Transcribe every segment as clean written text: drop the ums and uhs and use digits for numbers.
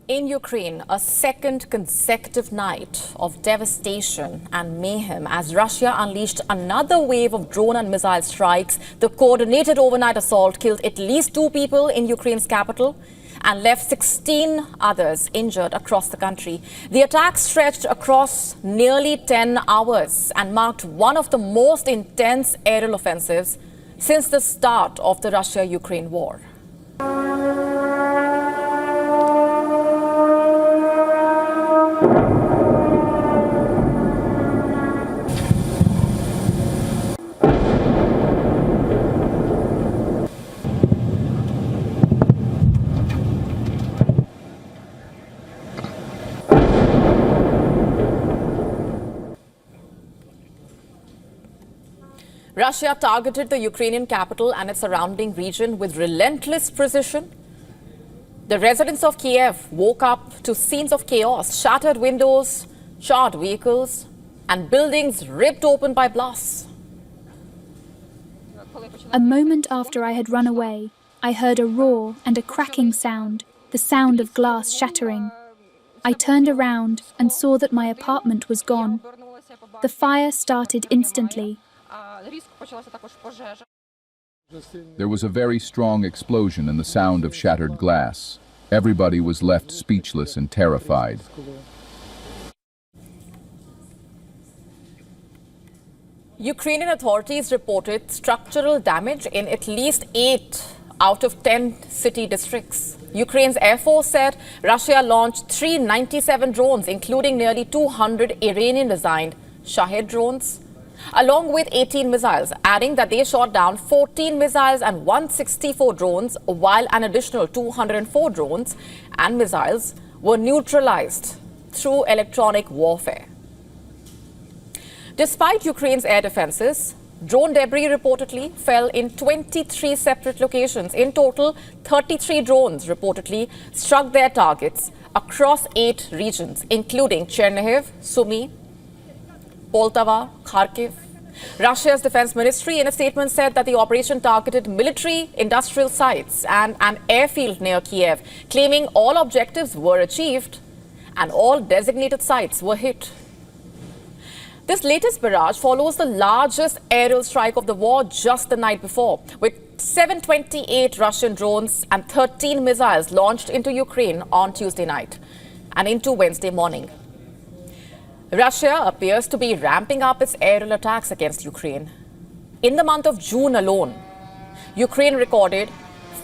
In Ukraine, a second consecutive night of devastation and mayhem as Russia unleashed another wave of drone and missile strikes. The coordinated overnight assault killed at least 2 people in Ukraine's capital and left 16 others injured across the country. The attack stretched across nearly 10 hours and marked one of the most intense aerial offensives since the start of the Russia-Ukraine war. Russia targeted the Ukrainian capital and its surrounding region with relentless precision. The residents of Kyiv woke up to scenes of chaos, shattered windows, charred vehicles, and buildings ripped open by blasts. A moment after I had run away, I heard a roar and a cracking sound, the sound of glass shattering. I turned around and saw that my apartment was gone. The fire started instantly. There was a very strong explosion and the sound of shattered glass. Everybody was left speechless and terrified. Ukrainian authorities reported structural damage in at least 8 out of 10 city districts. Ukraine's Air Force said Russia launched 397 drones, including nearly 200 Iranian-designed Shahed drones, along with 18 missiles, adding that they shot down 14 missiles and 164 drones, while an additional 204 drones and missiles were neutralized through electronic warfare. Despite Ukraine's air defenses, drone debris reportedly fell in 23 separate locations. In total, 33 drones reportedly struck their targets across 8 regions, including Chernihiv, Sumy, Poltava, Kharkiv. Russia's defense ministry in a statement said that the operation targeted military industrial sites and an airfield near Kyiv, claiming all objectives were achieved and all designated sites were hit. This latest barrage follows the largest aerial strike of the war just the night before, with 728 Russian drones and 13 missiles launched into Ukraine on Tuesday night and into Wednesday morning. Russia appears to be ramping up its aerial attacks against Ukraine. In the month of June alone, Ukraine recorded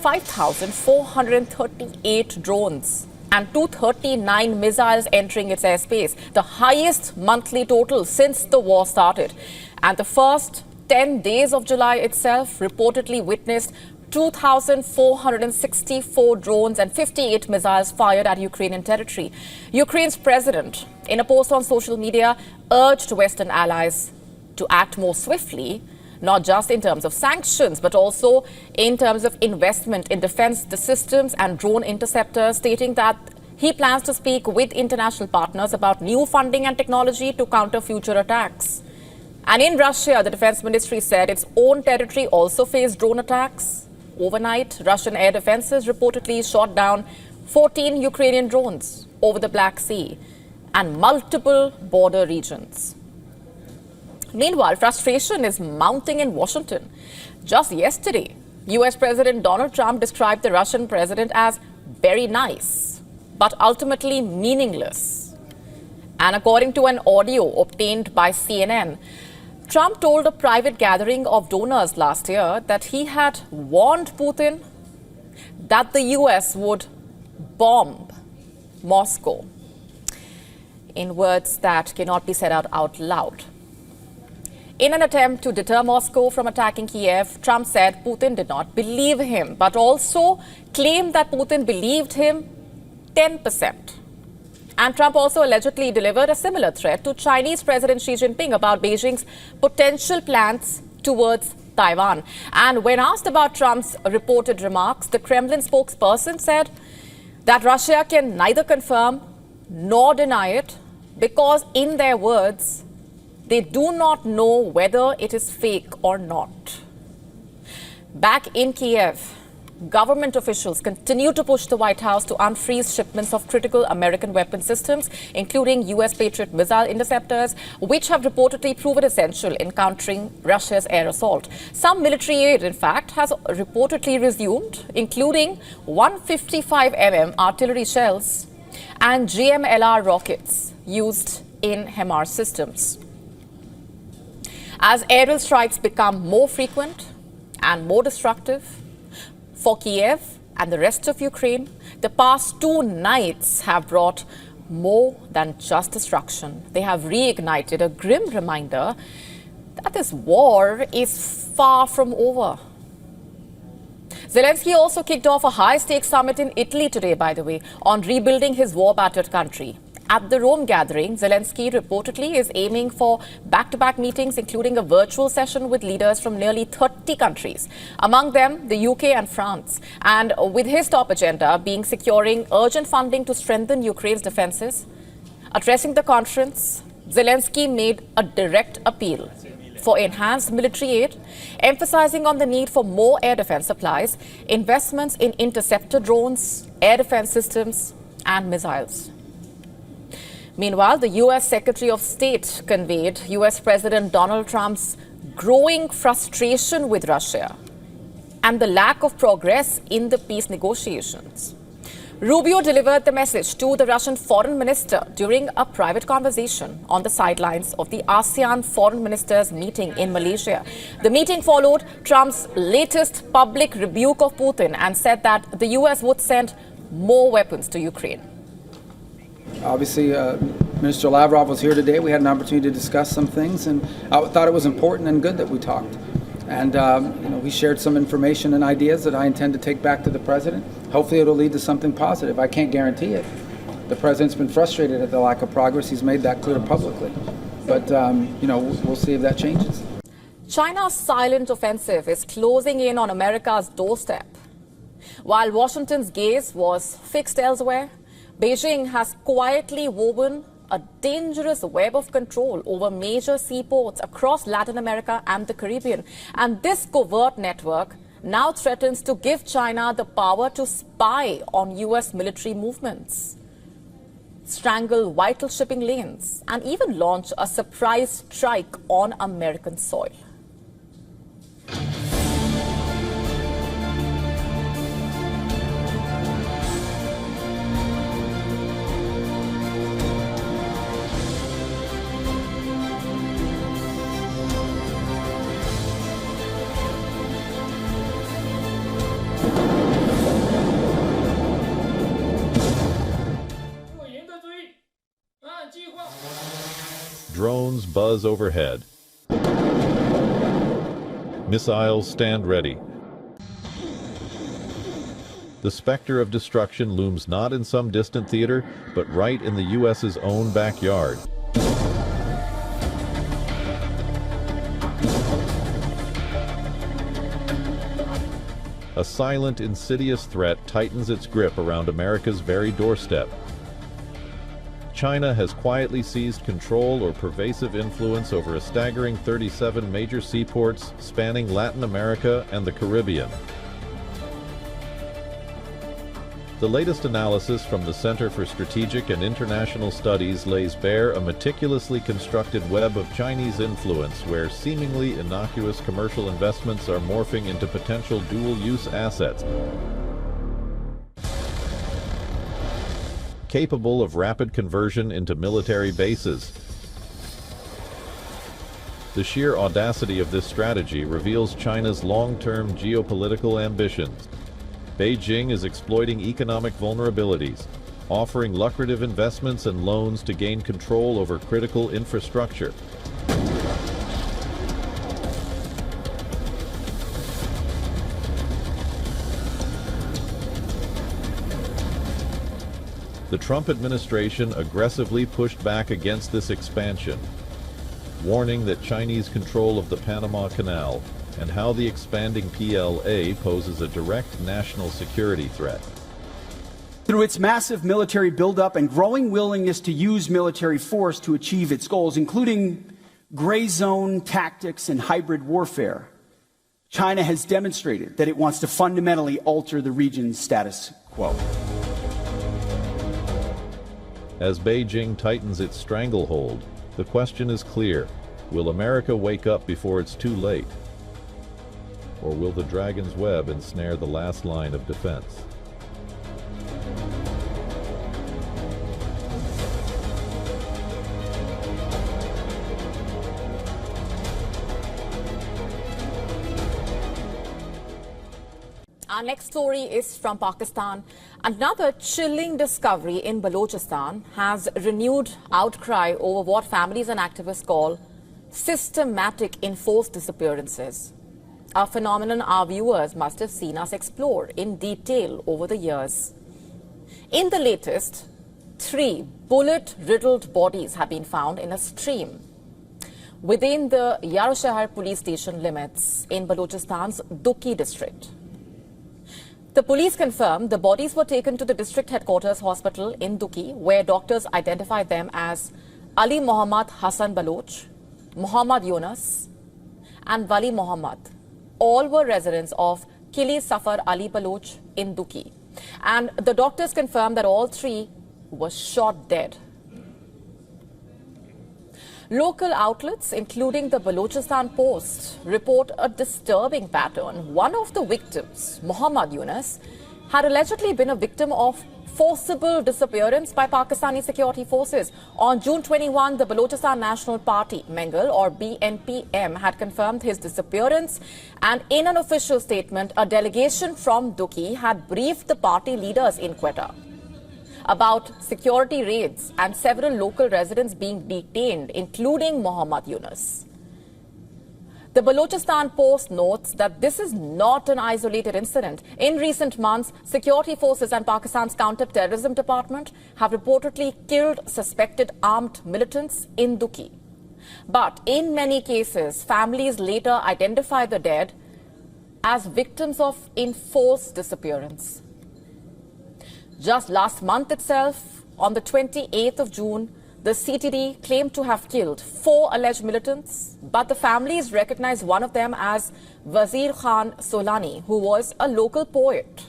5,438 drones and 239 missiles entering its airspace, the highest monthly total since the war started. And the first 10 days of July itself reportedly witnessed 2,464 drones and 58 missiles fired at Ukrainian territory. Ukraine's president, in a post on social media, urged Western allies to act more swiftly, not just in terms of sanctions, but also in terms of investment in defense systems and drone interceptors, stating that he plans to speak with international partners about new funding and technology to counter future attacks. And in Russia, the defense ministry said its own territory also faced drone attacks. Overnight, Russian air defenses reportedly shot down 14 Ukrainian drones over the Black Sea and multiple border regions. Meanwhile, frustration is mounting in Washington. Just yesterday, US President Donald Trump described the Russian president as very nice, but ultimately meaningless. And according to an audio obtained by CNN, Trump told a private gathering of donors last year that he had warned Putin that the US would bomb Moscow, in words that cannot be said out loud. In an attempt to deter Moscow from attacking Kyiv, Trump said Putin did not believe him, but also claimed that Putin believed him 10%. And Trump also allegedly delivered a similar threat to Chinese President Xi Jinping about Beijing's potential plans towards Taiwan. And when asked about Trump's reported remarks, the Kremlin spokesperson said that Russia can neither confirm nor deny it because, in their words, they do not know whether it is fake or not. Back in Kyiv, Government officials continue to push the White House to unfreeze shipments of critical American weapon systems, including U.S. Patriot missile interceptors, which have reportedly proven essential in countering Russia's air assault. Some military aid, in fact, has reportedly resumed, including 155mm artillery shells and GMLR rockets used in HIMARS systems. As aerial strikes become more frequent and more destructive for Kyiv and the rest of Ukraine, the past 2 nights have brought more than just destruction. They have reignited a grim reminder that this war is far from over. Zelensky also kicked off a high-stakes summit in Italy today, by the way, on rebuilding his war-battered country. At the Rome gathering, Zelensky reportedly is aiming for back-to-back meetings, including a virtual session with leaders from nearly 30 countries, among them the UK and France. And with his top agenda being securing urgent funding to strengthen Ukraine's defenses. Addressing the conference, Zelensky made a direct appeal for enhanced military aid, emphasizing on the need for more air defense supplies, investments in interceptor drones, air defense systems, and missiles. Meanwhile, the U.S. Secretary of State conveyed U.S. President Donald Trump's growing frustration with Russia and the lack of progress in the peace negotiations. Rubio delivered the message to the Russian foreign minister during a private conversation on the sidelines of the ASEAN foreign ministers meeting in Malaysia. The meeting followed Trump's latest public rebuke of Putin and said that the U.S. would send more weapons to Ukraine. Obviously, Minister Lavrov was here today. We had an opportunity to discuss some things, and I thought it was important and good that we talked. And we shared some information and ideas that I intend to take back to the president. Hopefully it'll lead to something positive. I can't guarantee it. The president's been frustrated at the lack of progress. He's made that clear publicly. But, we'll see if that changes. China's silent offensive is closing in on America's doorstep. While Washington's gaze was fixed elsewhere, Beijing has quietly woven a dangerous web of control over major seaports across Latin America and the Caribbean. And this covert network now threatens to give China the power to spy on U.S. military movements, strangle vital shipping lanes, and even launch a surprise strike on American soil. Drones buzz overhead. Missiles stand ready. The specter of destruction looms not in some distant theater, but right in the U.S.'s own backyard. A silent, insidious threat tightens its grip around America's very doorstep. China has quietly seized control or pervasive influence over a staggering 37 major seaports spanning Latin America and the Caribbean. The latest analysis from the Center for Strategic and International Studies lays bare a meticulously constructed web of Chinese influence where seemingly innocuous commercial investments are morphing into potential dual-use assets, capable of rapid conversion into military bases. The sheer audacity of this strategy reveals China's long-term geopolitical ambitions. Beijing is exploiting economic vulnerabilities, offering lucrative investments and loans to gain control over critical infrastructure. The Trump administration aggressively pushed back against this expansion, warning that Chinese control of the Panama Canal and how the expanding PLA poses a direct national security threat. Through its massive military buildup and growing willingness to use military force to achieve its goals, including gray zone tactics and hybrid warfare, China has demonstrated that it wants to fundamentally alter the region's status quo. As Beijing tightens its stranglehold, the question is clear. Will America wake up before it's too late? Or will the dragon's web ensnare the last line of defense? Our next story is from Pakistan. Another chilling discovery in Balochistan has renewed outcry over what families and activists call systematic enforced disappearances. A phenomenon our viewers must have seen us explore in detail over the years. In the latest, 3 bullet-riddled bodies have been found in a stream within the Yaroshahar police station limits in Balochistan's Duki district. The police confirmed the bodies were taken to the district headquarters hospital in Duki, where doctors identified them as Ali Muhammad Hassan Baloch, Muhammad Yunus, and Wali Muhammad. All were residents of Kili Safar Ali Baloch in Duki. And the doctors confirmed that all 3 were shot dead. Local outlets, including the Balochistan Post, report a disturbing pattern. One of the victims, Muhammad Yunus, had allegedly been a victim of forcible disappearance by Pakistani security forces. On June 21, the Balochistan National Party, Mengal or BNPM, had confirmed his disappearance, and in an official statement, a delegation from Duki had briefed the party leaders in Quetta about security raids and several local residents being detained, including Muhammad Yunus. The Balochistan Post notes that this is not an isolated incident. In recent months, security forces and Pakistan's counter-terrorism department have reportedly killed suspected armed militants in Duki. But in many cases, families later identify the dead as victims of enforced disappearance. Just last month itself, on the 28th of June, the CTD claimed to have killed 4 alleged militants, but the families recognized one of them as Wazir Khan Solani, who was a local poet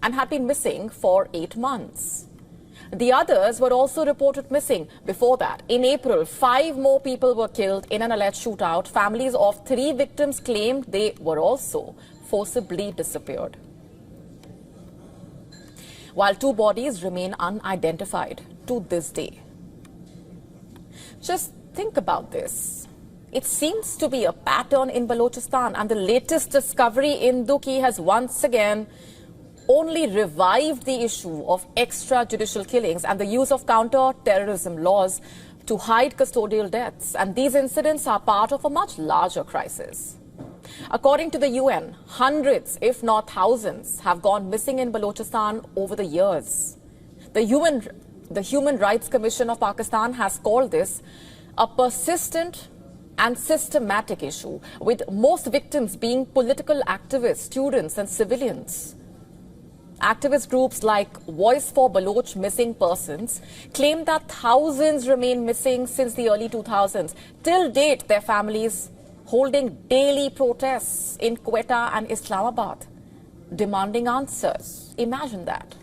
and had been missing for 8 months. The others were also reported missing. Before that, in April, 5 more people were killed in an alleged shootout. Families of 3 victims claimed they were also forcibly disappeared, while 2 bodies remain unidentified to this day. Just think about this. It seems to be a pattern in Balochistan, and the latest discovery in Duki has once again only revived the issue of extrajudicial killings and the use of counter-terrorism laws to hide custodial deaths. And these incidents are part of a much larger crisis. According to the UN, hundreds, if not thousands, have gone missing in Balochistan over the years. The Human Rights Commission of Pakistan has called this a persistent and systematic issue, with most victims being political activists, students and civilians. Activist groups like Voice for Baloch Missing Persons claim that thousands remain missing since the early 2000s. Till date, their families holding daily protests in Quetta and Islamabad, demanding answers. Imagine that.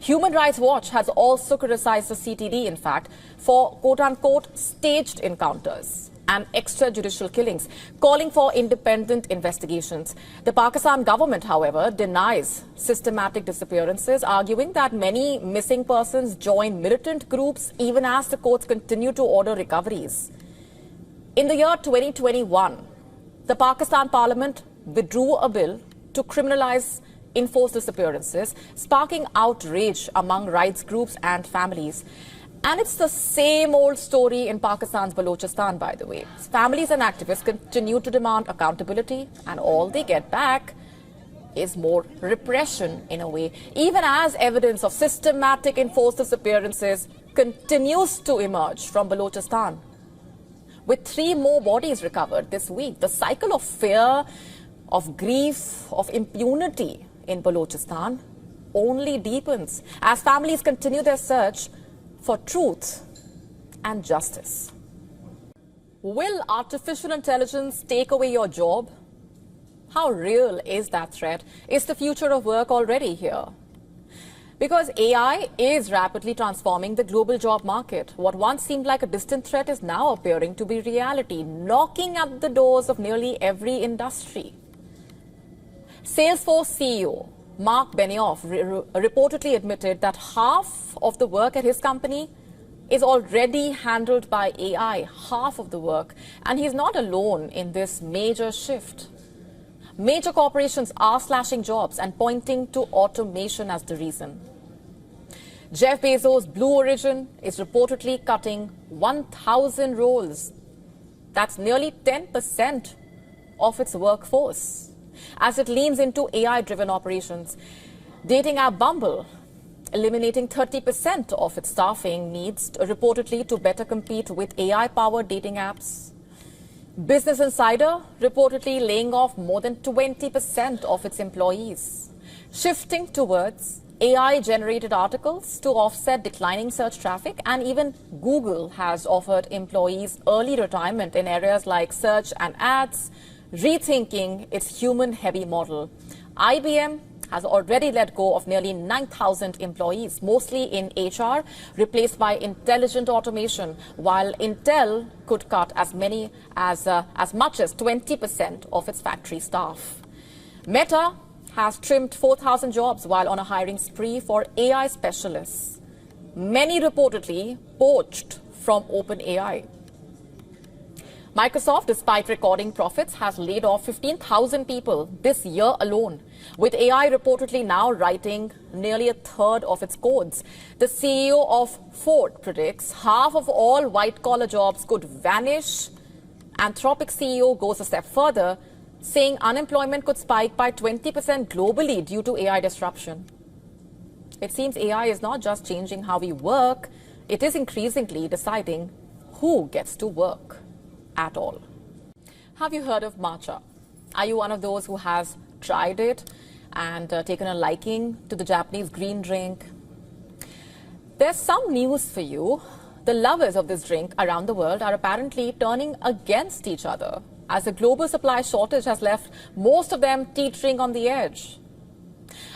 Human Rights Watch has also criticized the CTD, in fact, for quote-unquote staged encounters and extrajudicial killings, calling for independent investigations. The Pakistan government, however, denies systematic disappearances, arguing that many missing persons join militant groups even as the courts continue to order recoveries. In the year 2021, the Pakistan Parliament withdrew a bill to criminalize enforced disappearances, sparking outrage among rights groups and families. And it's the same old story in Pakistan's Balochistan, by the way. Families and activists continue to demand accountability, and all they get back is more repression in a way, even as evidence of systematic enforced disappearances continues to emerge from Balochistan. With 3 more bodies recovered this week, the cycle of fear, of grief, of impunity in Balochistan only deepens as families continue their search for truth and justice. Will artificial intelligence take away your job? How real is that threat? Is the future of work already here? Because AI is rapidly transforming the global job market. What once seemed like a distant threat is now appearing to be reality, knocking at the doors of nearly every industry. Salesforce CEO Mark Benioff reportedly admitted that half of the work at his company is already handled by AI, half of the work. And he's not alone in this major shift. Major corporations are slashing jobs and pointing to automation as the reason. Jeff Bezos' Blue Origin is reportedly cutting 1,000 roles. That's nearly 10% of its workforce as it leans into AI-driven operations. Dating app Bumble eliminating 30% of its staffing needs reportedly to better compete with AI-powered dating apps. Business Insider reportedly laying off more than 20% of its employees, shifting towards AI-generated articles to offset declining search traffic, and even Google has offered employees early retirement in areas like search and ads, rethinking its human-heavy model. IBM has already let go of nearly 9,000 employees, mostly in HR, replaced by intelligent automation, while Intel could cut as much as 20% of its factory staff. Meta has trimmed 4,000 jobs while on a hiring spree for AI specialists, many reportedly poached from OpenAI. Microsoft, despite recording profits, has laid off 15,000 people this year alone, with AI reportedly now writing nearly a third of its codes. The CEO of Ford predicts half of all white-collar jobs could vanish. Anthropic CEO goes a step further, saying unemployment could spike by 20% globally due to AI disruption. It seems AI is not just changing how we work, it is increasingly deciding who gets to work at all. Have you heard of matcha? Are you one of those who has tried it and taken a liking to the Japanese green drink? There's some news for you. The lovers of this drink around the world are apparently turning against each other, as the global supply shortage has left most of them teetering on the edge.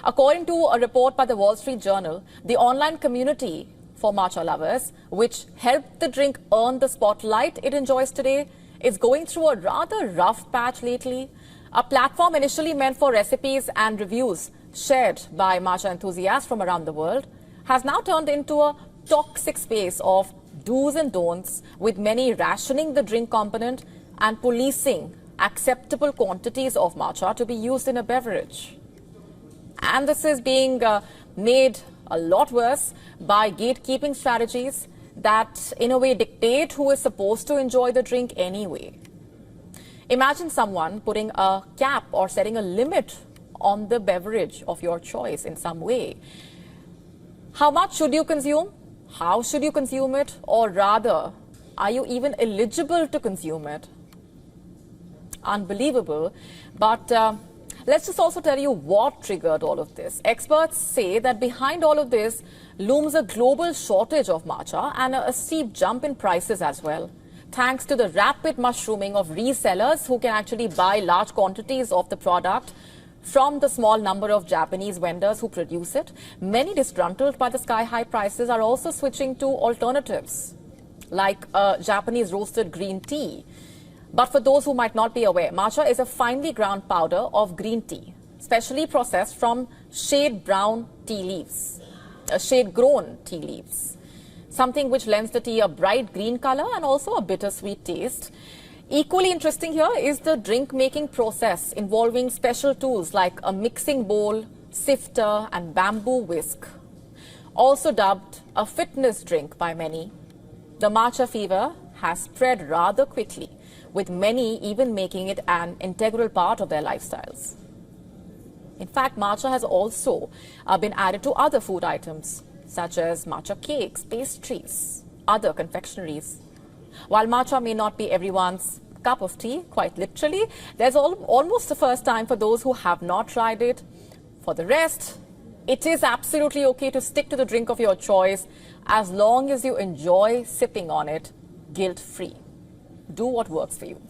According to a report by the Wall Street Journal, the online community for matcha lovers, which helped the drink earn the spotlight it enjoys today, is going through a rather rough patch lately. A platform initially meant for recipes and reviews shared by matcha enthusiasts from around the world has now turned into a toxic space of do's and don'ts, with many rationing the drink component and policing acceptable quantities of matcha to be used in a beverage. And this is being made a lot worse by gatekeeping strategies that in a way dictate who is supposed to enjoy the drink anyway. Imagine someone putting a cap or setting a limit on the beverage of your choice in some way. How much should you consume? How should you consume it? Or rather, are you even eligible to consume it? Unbelievable. But let's just also tell you what triggered all of this. Experts say that behind all of this looms a global shortage of matcha and a steep jump in prices as well, thanks to the rapid mushrooming of resellers who can actually buy large quantities of the product from the small number of Japanese vendors who produce it. Many disgruntled by the sky-high prices are also switching to alternatives, like Japanese roasted green tea. But for those who might not be aware, matcha is a finely ground powder of green tea, specially processed from shade-brown tea leaves, shade-grown tea leaves, something which lends the tea a bright green color and also a bittersweet taste. Equally interesting here is the drink-making process involving special tools like a mixing bowl, sifter, and bamboo whisk. Also dubbed a fitness drink by many, the matcha fever has spread rather quickly, with many even making it an integral part of their lifestyles. In fact, matcha has also been added to other food items, such as matcha cakes, pastries, other confectionaries. While matcha may not be everyone's cup of tea, quite literally, there's almost a first time for those who have not tried it. For the rest, it is absolutely okay to stick to the drink of your choice as long as you enjoy sipping on it guilt-free. Do what works for you.